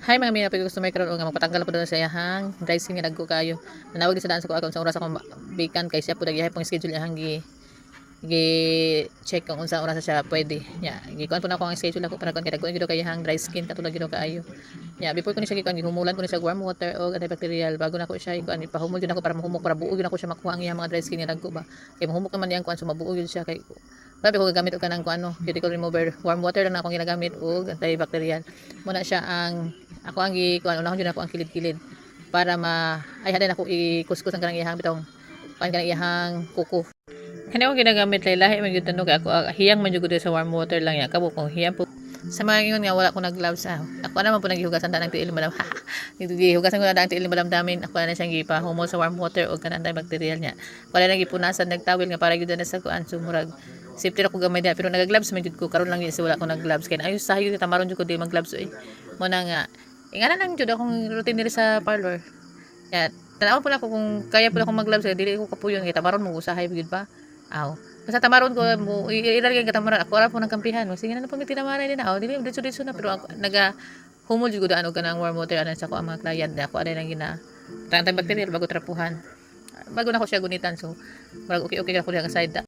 Hi mga mina pag customer karon nga magpatanggal po doon sa iyahang dry skin nga dagko kayo. Nanawag din sa daan sa ko akong sa oras ako bikan kay siya po nagyahay pong schedule iyahang gi check kung unsa oras siya pwede. Ya, gikuan po na ako ang schedule ako para kun kay dagko gyud kay iyahang dry skin katulad gyud kaayo. Ya, before ko ni siya gikuan gihumulan ko ni siya warm water o antibacterial bago na ko siya ikuan ipahumol gyud ako para mahumok para buo gyud ako siya makuha ang iyang mga dry skin nga dagko ba. Kay mahumok naman yang kuan so mabuo gyud siya kay Babi ko gagamit og kanang kuano, cuticle remover, warm water lang na akong ginagamit og antibacterial. Muna siya ang ako ang kuan unahon jud ako ang kilid-kilid para ay hadan ako ikuskus ang kanang iyahang bitong kan kanang iyahang kuko. Kani ako ginagamit lahi man gyud tanog ako hiyang man jud sa warm water lang ya kabo kung hiyang po sa mga ingon nga wala ko nag-gloves ako naman po naghihugasan ta ng tiil madam gihugasan ko na ang tiil ni madam damin ako na siyang gipahumol sa warm water og kanang antibacterial niya wala nang gipunasan nagtawil nga para gyud na sa kuan sumurag safety ra ko gamay diha pero nagagloves man jud ko karon lang yun wala ko nag-gloves kay ayos sa hayod tamaron jud ko di mag-gloves mo na nga ingana lang jud akong routine diri sa parlor ya tanaw po na ko kung kaya po akong mag-gloves dili ko kapuyon kay tamaron mo usahay gid ba aw basta tamaron ko mo ilalagay ka tamaron ako ra po ng kampihan sige na po mi tinamaran din dili ditso na pero ako naga humol jud ko daan og kanang warm water anan sa ko ang mga client ako aday nang gina antibacterial bago trapuhan bago na ko siya gunitan so murag okay ka ko diha ka side